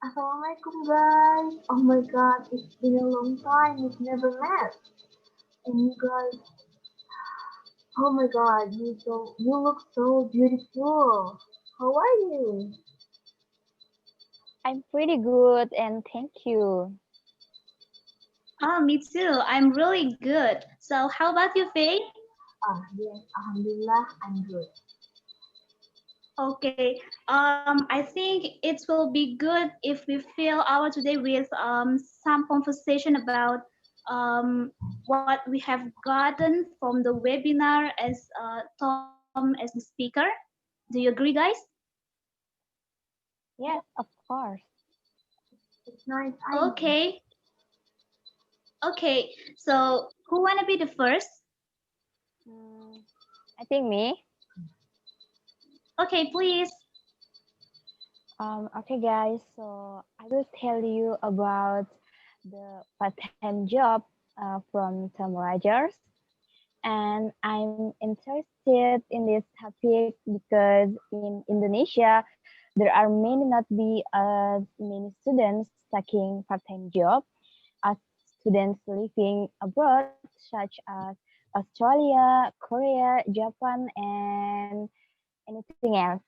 Assalamualaikum guys. Oh my god, it's been a long time. We've never met. And you guys, oh my god, you look so beautiful. How are you? I'm pretty good and thank you. Oh, me too. I'm really good. So, how about you, Faye? Yes, Alhamdulillah, I'm good. Okay. I think it will be good if we fill our today with some conversation about um what we have gotten from the webinar as Tom as the speaker. Do you agree, guys? Yes, of course. It's nice. I know. Okay. Okay. So, who wanna be the first? Mm, I think me. Okay, please. Okay, guys. So I will tell you about the part-time job from Tom Rogers, and I'm interested in this topic because in Indonesia there are many not be as many students taking part-time job as students living abroad, such as Australia, Korea, Japan, and anything else.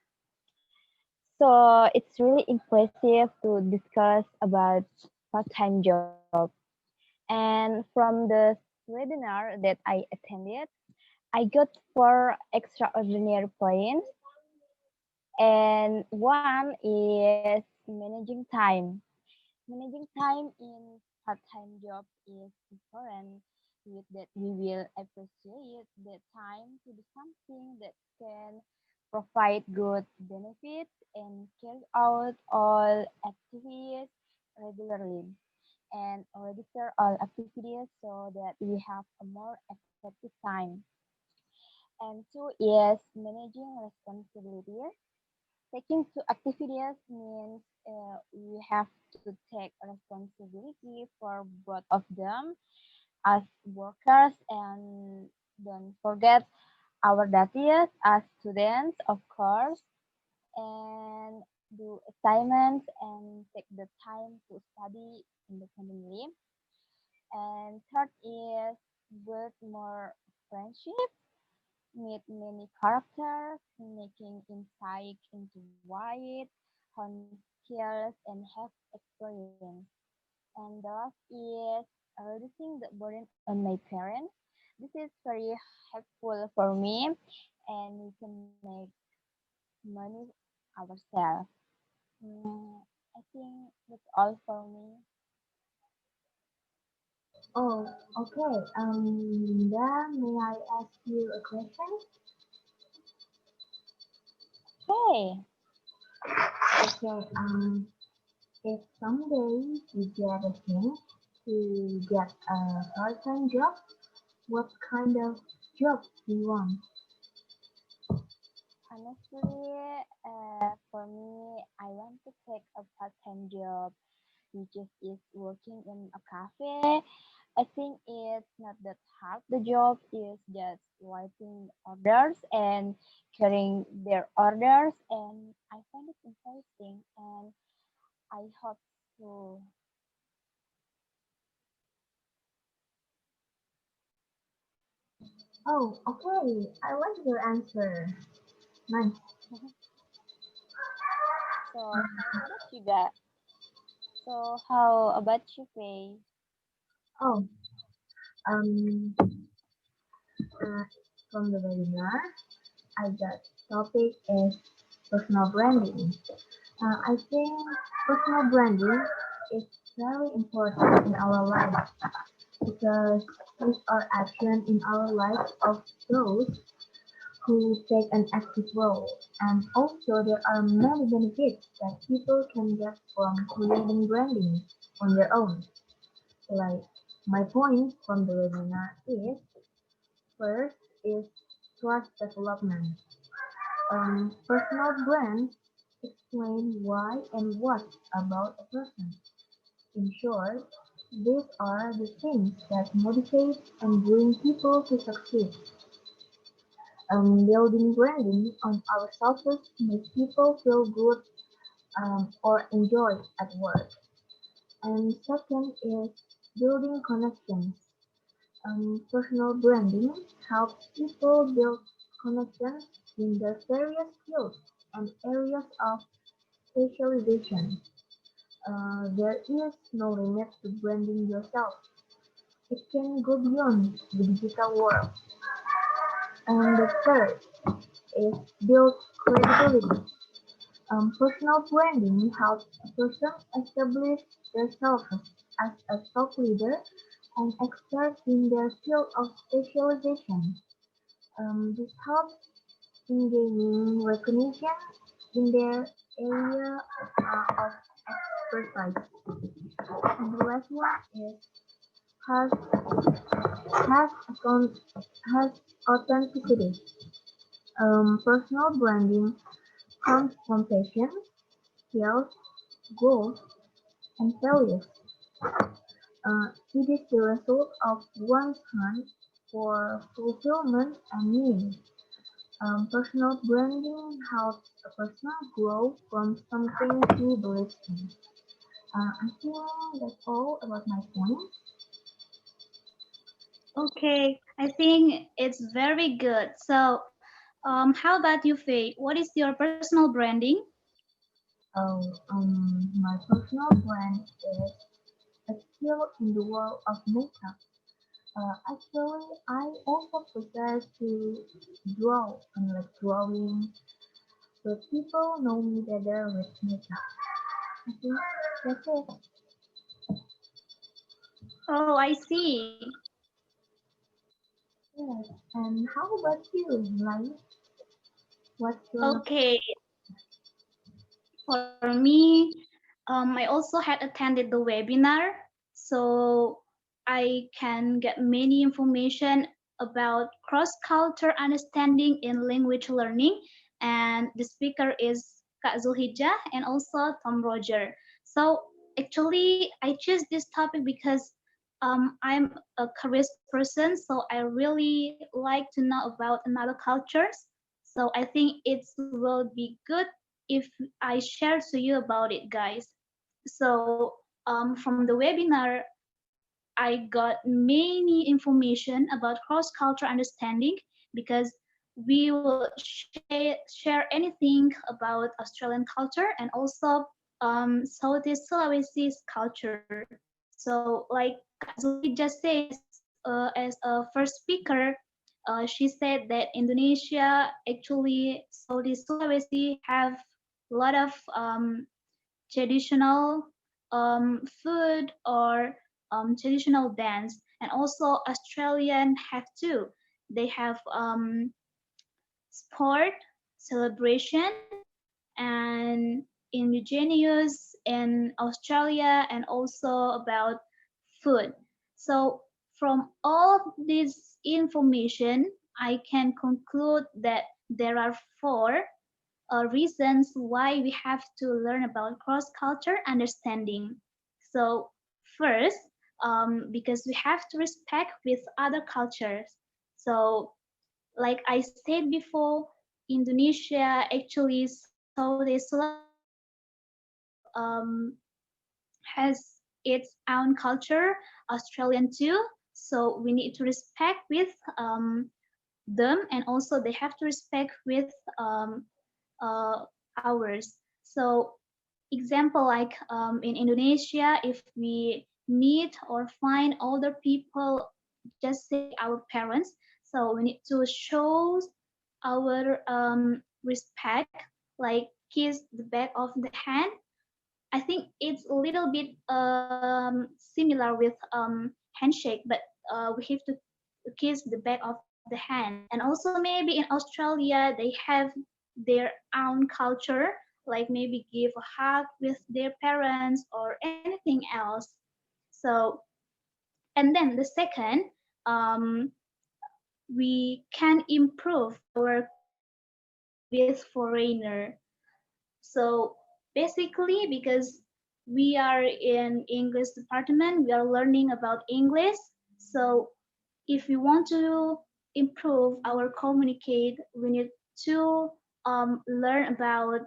So it's really impressive to discuss about part-time job. And from the webinar that I attended, I got four extraordinary points. And one is managing time. Managing time in part-time job is important with that we will appreciate that time to do something that can provide good benefits and carry out all activities regularly and register all activities so that we have a more effective time. And two is managing responsibilities. Taking two activities means we have to take responsibility for both of them as workers, and don't forget our duties as students, of course, and do assignments and take the time to study independently. And third is build more friendships, meet many characters, making insight into wide, hone skills, and have experience. And the last is reducing the burden on my parents. This is very helpful for me, and we can make money ourselves. I think that's all for me. Oh, okay. Linda, may I ask you a question? Hey, Okay. If someday you get a chance to get a part-time job, what kind of job do you want? honestly, for me, I want to take a part-time job, which is working in a cafe. I think it's not that hard. The job is just writing orders and carrying their orders, and I find it interesting, and I hope to. Oh, okay. I like your answer. Nice. So how about you guys? So how about you, Faye? Oh, um, uh, from the webinar, I got topic is personal branding. I think personal branding is very important in our life because these are action in our life of those who take an active role. And also there are many benefits that people can get from creating branding on their own. Like my point from the webinar is first is trust development. Personal brands explain why and what about a person. In short, these are the things that motivate and bring people to succeed. Building branding on ourselves makes people feel good or enjoy at work. And second is building connections. Personal branding helps people build connections in their various fields and areas of specialization. There is no limit to branding yourself. It can go beyond the digital world. And the third is build credibility. Personal branding helps a person establish themselves as a thought leader and expert in their field of specialization. This helps in gaining recognition in their area of expertise. And the last one is has has account has authenticity. Personal branding comes from passion, skills, goals, and values. It is the result of one's hunt for fulfillment and meaning. Personal branding helps a person grow from something he believes in. I think that's all about my point. Okay, I think it's very good. So, how about you, Faye? What is your personal branding? My personal brand is a skill in the world of makeup. Actually, I also prefer to draw and like drawing, but people know me better with makeup. I think that's it. Oh, I see. Yes. And how about you, Lai? What's your Okay, for me, I also had attended the webinar, so I can get many information about cross-culture understanding in language learning. And the speaker is Kak Zulhijjah and also Tom Roger. So actually, I choose this topic because I'm a curious person, so I really like to know about another cultures. So I think it will be good if I share to you about it, guys. So from the webinar, I got many information about cross-cultural understanding because we will share anything about Australian culture and also Southeast Sulawesi's culture. So like Zulhi just said, as a first speaker, she said that Indonesia, actually Southeast Sulawesi, have a lot of traditional food or traditional dance, and also Australian have too. They have sport, celebration, and indigenous in Australia, and also about food. So from all this information, I can conclude that there are four reasons why we have to learn about cross-culture understanding. So first, because we have to respect with other cultures. So like I said before, Indonesia, actually Southeast Sulawesi has its own culture, Australian too. So we need to respect with them, and also they have to respect with uh, ours. So example like in Indonesia, if we meet or find older people, just say our parents, so we need to show our respect, like kiss the back of the hand. I think it's a little bit similar with handshake, but we have to kiss the back of the hand. And also maybe in Australia they have their own culture, like maybe give a hug with their parents or anything else. So, and then the second, um, we can improve our communication with foreigner. So basically, because we are in English department, we are learning about English. So if we want to improve our communicate, we need to learn about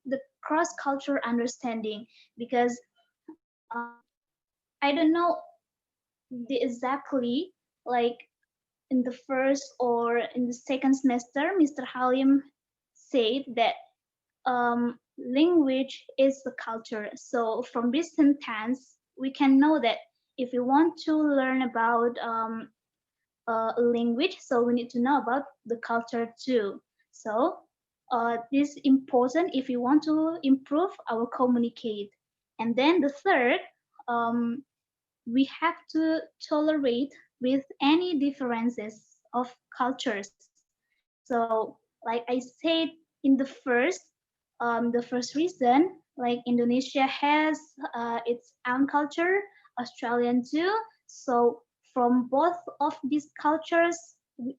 the cross cultural understanding, because I don't know the exactly, like in the first or in the second semester, Mr. Halim said that language is the culture. So from this sentence, we can know that if we want to learn about a language, so we need to know about the culture too. So this is important if we want to improve our communicate. And then the third, um, we have to tolerate with any differences of cultures. So, like I said in the first reason, like Indonesia has its own culture, Australian too. So, from both of these cultures,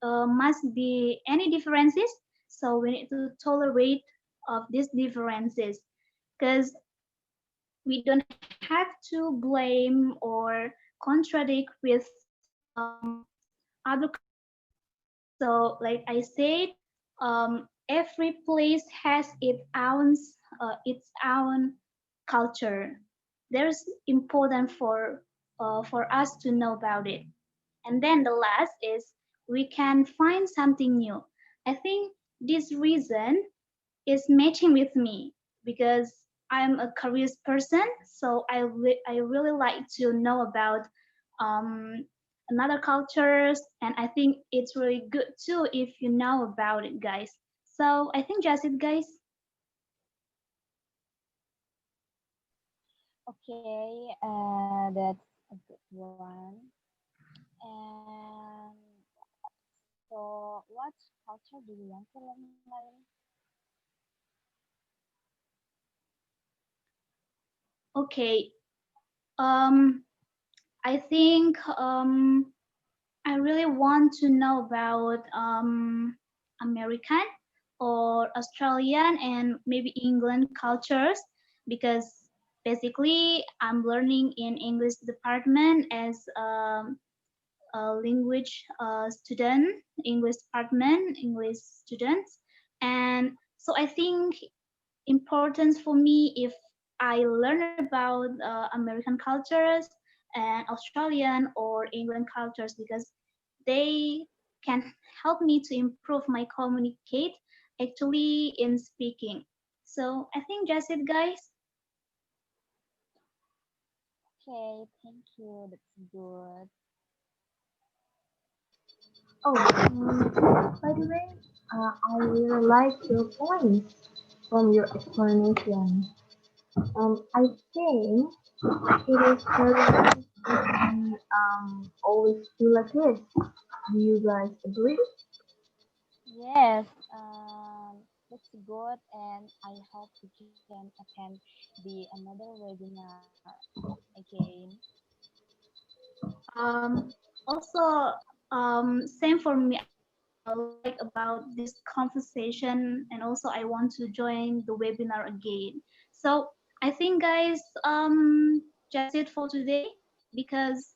must be any differences. So, we need to tolerate of these differences, because we don't have to blame or contradict with other cultures. So, like I said, every place has its own culture. There's important for us to know about it. And then the last is we can find something new. I think this reason is matching with me, because I'm a curious person, so I really like to know about um, another cultures, and I think it's really good too if you know about it, guys. So I think that's it, guys. Okay, that's a good one. And so, what culture do you want to learn, Lain? Okay. Um, I think I really want to know about American or Australian and maybe England cultures, because basically I'm learning in English department as a language student, English department, English students, and so I think important for me if I learn about American cultures and Australian or England cultures, because they can help me to improve my communicate actually in speaking. So I think that's it, guys. Okay, thank you. That's good. Oh, by the way, I really like your points from your explanation. I think it is very nice to always feel like this. Do you guys agree? Yes, that's good, and I hope you can attend the another webinar again. Also, same for me. I really like about this conversation, and also I want to join the webinar again. So I think, guys, just it for today, because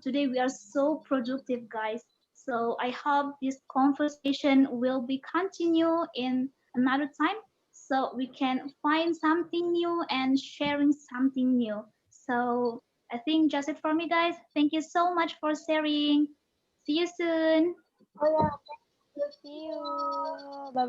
today we are so productive, guys. So I hope this conversation will be continue in another time, so we can find something new and sharing something new. So I think just it for me, guys. Thank you so much for sharing. See you soon. Oh yeah, See you. Bye bye.